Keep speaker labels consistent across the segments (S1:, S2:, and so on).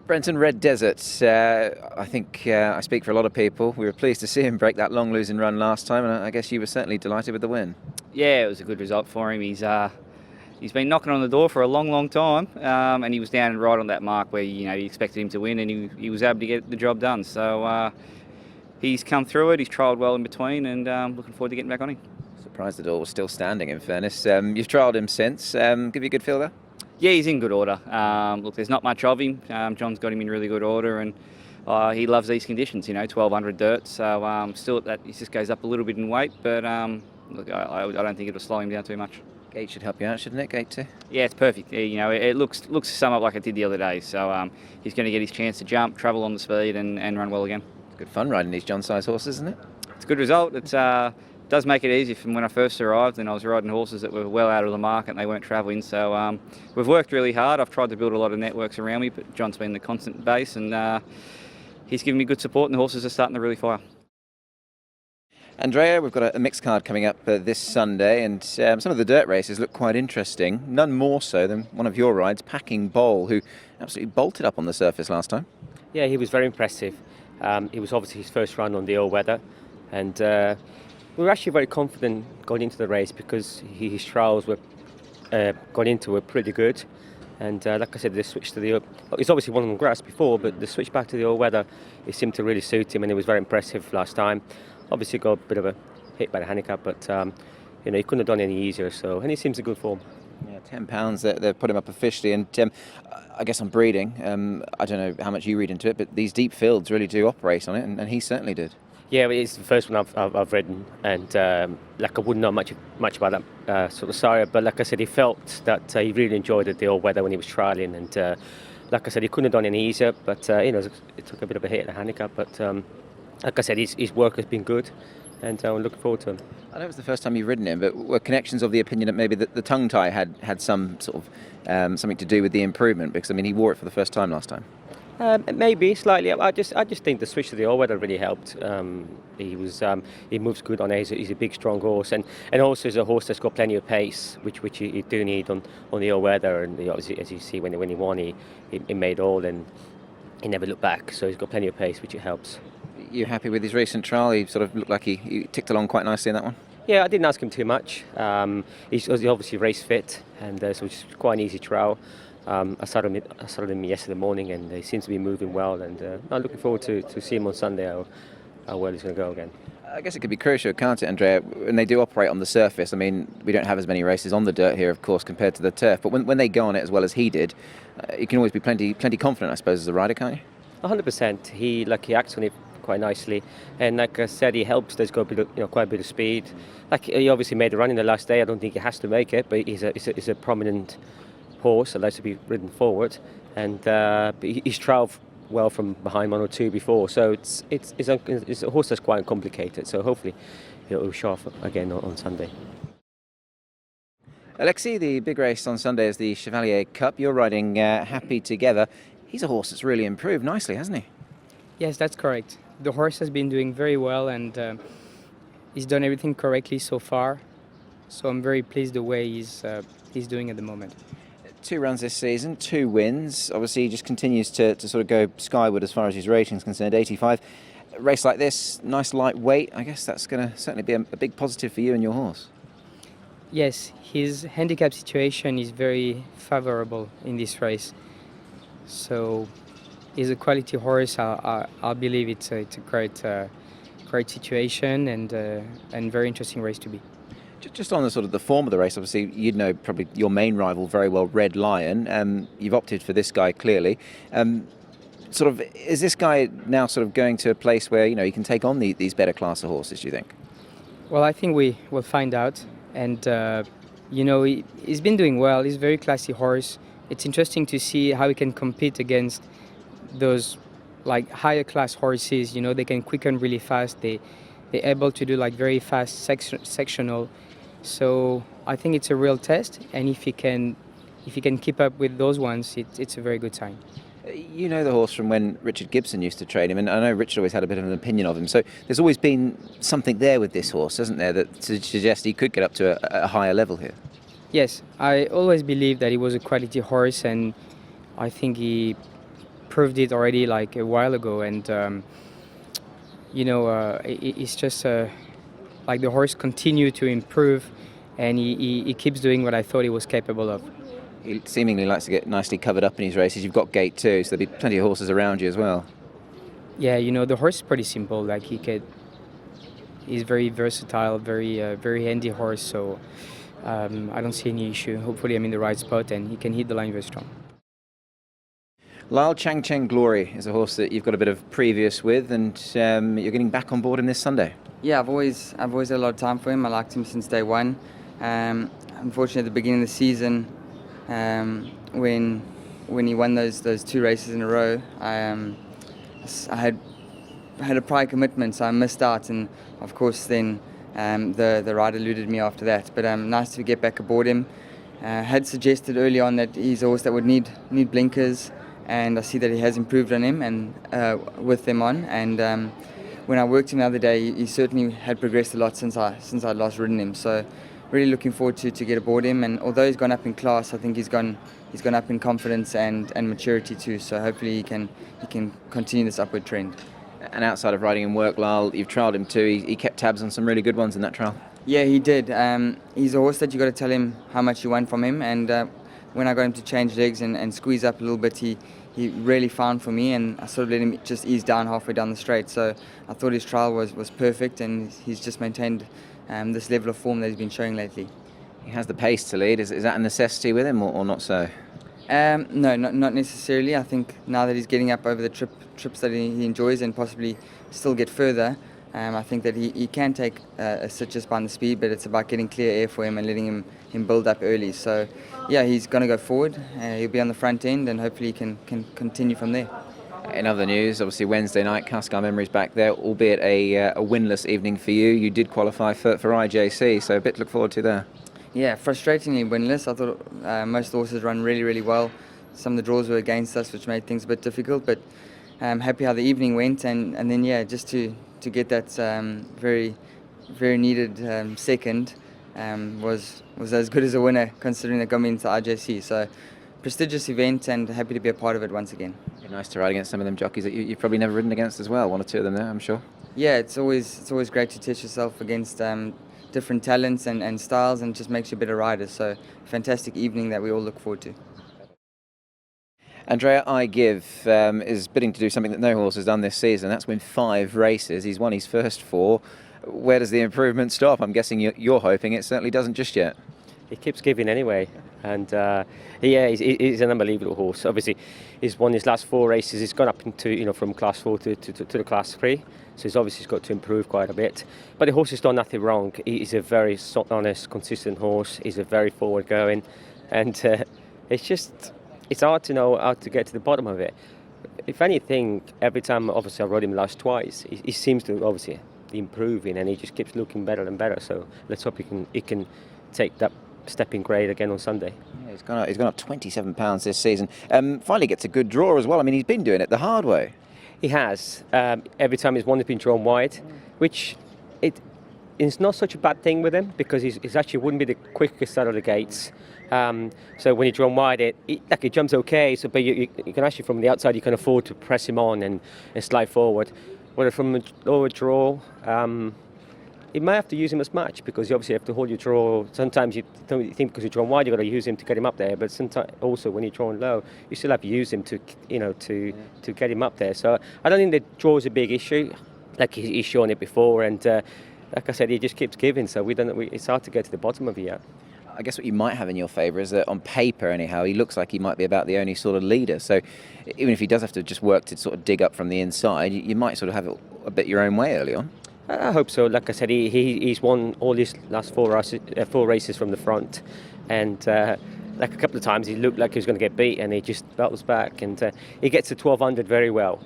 S1: Brenton, Red Desert. I think I speak for a lot of people. We were pleased to see him break that long losing run last time, and I guess you were certainly delighted with the win.
S2: Yeah, it was a good result for him. He's been knocking on the door for a long time, and he was down right on that mark where you expected him to win, and he was able to get the job done. So he's come through it. He's trialled well in between, and looking forward to getting back on him.
S1: Surprised the door was still standing, in fairness. You've trialled him since. Give you a good feel there?
S2: Yeah, he's in good order. Look, there's not much of him. John's got him in really good order, and he loves these conditions, 1200 dirt. So still, he just goes up a little bit in weight, but look, I don't think it'll slow him down too much.
S1: Gate should help you out, shouldn't it? Gate 2?
S2: Yeah, it's perfect. It looks to sum up like it did the other day. So he's going to get his chance to jump, travel on the speed, and run well again.
S1: It's good fun riding these John-sized horses, isn't it?
S2: It's a good result. It does make it easy from when I first arrived, and I was riding horses that were well out of the market and they weren't travelling. So we've worked really hard. I've tried to build a lot of networks around me, but John's been the constant base, and he's given me good support, and the horses are starting to really fire.
S1: Andrea, we've got a mixed card coming up this Sunday, and some of the dirt races look quite interesting. None more so than one of your rides, Packing BOLE, who absolutely bolted up on the surface last time.
S3: Yeah, he was very impressive. It was obviously his first run on the all-weather, and we were actually very confident going into the race because his trials were were pretty good. And like I said, the switch to the he's obviously won on grass before, but the switch back to the all-weather, it seemed to really suit him, and it was very impressive last time. Obviously got a bit of a hit by the handicap, but he couldn't have done any easier. So, and he seems in good form.
S1: Yeah, £10 they've put him up officially, and I guess on breeding, I don't know how much you read into it, but these deep fields really do operate on it, and he certainly did.
S3: Yeah, it's the first one I've ridden, and I wouldn't know much about that sort of sire, but like I said, he felt that he really enjoyed the all-weather when he was trialling, and like I said, he couldn't have done any easier, but it took a bit of a hit at the handicap, but like I said, his work has been good, and I'm looking forward to him.
S1: I know it was the first time you've ridden him, but were connections of the opinion that maybe the tongue tie had some sort of something to do with the improvement? Because he wore it for the first time last time.
S3: Maybe slightly. I just think the switch to the all-weather really helped. He moves good on it. He's a big, strong horse, and also is a horse that's got plenty of pace, which you do need on the all-weather. And obviously, as you see, when he won, he made all, and he never looked back. So he's got plenty of pace, which it helps.
S1: You happy with his recent trial? He sort of looked like he ticked along quite nicely in that one.
S3: Yeah, I didn't ask him too much. He's obviously race fit, and so it's quite an easy trial. I saw him yesterday morning, and he seems to be moving well. And I'm looking forward to see him on Sunday. How well he's going to go again.
S1: I guess it could be crucial, can't it, Andrea? When they do operate on the surface, we don't have as many races on the dirt here, of course, compared to the turf. But when they go on it as well as he did, you can always be plenty confident, I suppose, as a rider, can't you? 100%.
S3: He acts on it quite nicely, and like I said, he helps. There's got a bit quite a bit of speed. He obviously made a run in the last day. I don't think he has to make it, but he's a prominent horse that likes to be ridden forward, and he's trialled well from behind 1 or 2 before. So it's a horse that's quite complicated. So hopefully it'll show off again on Sunday.
S1: Alexis, the big race on Sunday is the Chevalier Cup. You're riding Happy Together. He's a horse that's really improved nicely, hasn't he?
S4: Yes, that's correct. The horse has been doing very well, and he's done everything correctly so far. So I'm very pleased the way he's doing at the moment.
S1: 2 runs this season, 2 wins. Obviously, he just continues to sort of go skyward as far as his rating is concerned. 85. A race like this, nice lightweight. I guess that's going to certainly be a big positive for you and your horse.
S4: Yes, his handicap situation is very favourable in this race. So he's a quality horse. I believe it's a great situation and very interesting race to be.
S1: Just on the sort of the form of the race, obviously you'd know probably your main rival very well, Red Lion. You've opted for this guy clearly. Is this guy now sort of going to a place where he can take on these better class of horses? Do you think?
S4: Well, I think we will find out. And he's been doing well. He's a very classy horse. It's interesting to see how he can compete against those higher class horses. They can quicken really fast. They're able to do very fast sectional. So I think it's a real test, and if he can keep up with those ones, it's a very good sign.
S1: You know the horse from when Richard Gibson used to train him, and I know Richard always had a bit of an opinion of him. So there's always been something there with this horse, hasn't there, that suggests he could get up to a higher level here?
S4: Yes, I always believed that he was a quality horse, and I think he proved it already like a while ago, and it's just like the horse continued to improve, and he keeps doing what I thought he was capable of.
S1: He seemingly likes to get nicely covered up in his races. You've got gate too, so there'll be plenty of horses around you as well.
S4: Yeah, the horse is pretty simple. Like he's very versatile, very handy horse. So I don't see any issue. Hopefully, I'm in the right spot, and he can hit the line very strong.
S1: Lyle, Chang Chang Glory is a horse that you've got a bit of previous with, and you're getting back on board him this Sunday.
S5: Yeah, I've always had a lot of time for him. I liked him since day one. Unfortunately, at the beginning of the season, when he won those 2 races in a row, I had a prior commitment, so I missed out, and of course then the ride eluded me after that. But nice to get back aboard him. Had suggested early on that he's a horse that would need blinkers, and I see that he has improved on him and with them on. And when I worked him the other day, he certainly had progressed a lot since I'd last ridden him. So really looking forward to get aboard him. And although he's gone up in class, I think he's gone up in confidence and maturity too. So hopefully he can continue this upward trend.
S1: And outside of riding and work, Lyle, you've trialled him too. He kept tabs on some really good ones in that trial.
S5: Yeah, he did. He's a horse that you got to tell him how much you want from him. And when I got him to change legs and squeeze up a little bit, he really found for me, and I sort of let him just ease down halfway down the straight. So I thought his trial was perfect, and he's just maintained this level of form that he's been showing lately.
S1: He has the pace to lead. Is that a necessity with him or not so?
S5: No, not necessarily. I think now that he's getting up over the trips that he enjoys and possibly still get further, I think that he can take a sit just behind the speed, but it's about getting clear air for him and letting him build up early. So yeah, he's going to go forward. He'll be on the front end, and hopefully he can continue from there.
S1: In other news, obviously Wednesday night, Cascar Memories back there, albeit a winless evening for you. You did qualify for IJC, so a bit to look forward to there.
S5: Yeah, frustratingly winless. I thought most horses run really, really well. Some of the draws were against us, which made things a bit difficult, but I'm happy how the evening went, and then yeah, just to get that very, very needed second was as good as a winner, considering that got me into IJC. So prestigious event, and happy to be a part of it once again.
S1: Be nice to ride against some of them jockeys that you've probably never ridden against as well. 1 or 2 of them there, I'm sure.
S5: Yeah, it's always great to test yourself against different talents and styles, and just makes you a better rider. So fantastic evening that we all look forward to.
S1: Andrea, I Give is bidding to do something that no horse has done this season. That's win 5 races. He's won his first 4. Where does the improvement stop? I'm guessing you're hoping it certainly doesn't just yet.
S3: He keeps giving anyway, and he's an unbelievable horse. Obviously, he's won his last 4 races. He's gone up into from class 4 to the class 3. So he's obviously got to improve quite a bit. But the horse has done nothing wrong. He's a very honest, consistent horse. He's a very forward going, and it's hard to know how to get to the bottom of it. If anything, every time obviously I rode him last twice, he seems to obviously be improving, and he just keeps looking better and better. So let's hope he can take that step in grade again on Sunday.
S1: Yeah, he's gone up 27 pounds this season. Finally gets a good draw as well. I mean, he's been doing it the hard way.
S3: He has. Every time he's won, he's been drawn wide, which it's not such a bad thing with him, because he's actually wouldn't be the quickest out of the gates. So when you're drawn wide, it jumps okay. So, but you can actually, from the outside, you can afford to press him on and slide forward. Whereas from a lower draw, you might have to use him as much, because you obviously have to hold your draw. Sometimes you don't think because you're drawn wide, you've got to use him to get him up there. But sometimes also when you're drawn low, you still have to use him to get him up there. So I don't think the draw is a big issue, like he's shown it before. And like I said, he just keeps giving. So it's hard to get to the bottom of it yet.
S1: I guess what you might have in your favour is that on paper, anyhow, he looks like he might be about the only sort of leader. So even if he does have to just work to sort of dig up from the inside, you might sort of have it a bit your own way early on.
S3: I hope so. Like I said, he's won all his last 4 races from the front, and like a couple of times he looked like he was going to get beat, and he just battles back, and he gets to 1200 very well.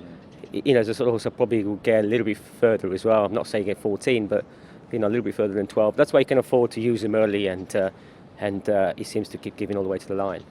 S3: As a sort of also probably will get a little bit further as well. I'm not saying get 14, but a little bit further than 12. That's why you can afford to use him early, and he seems to keep giving all the way to the line.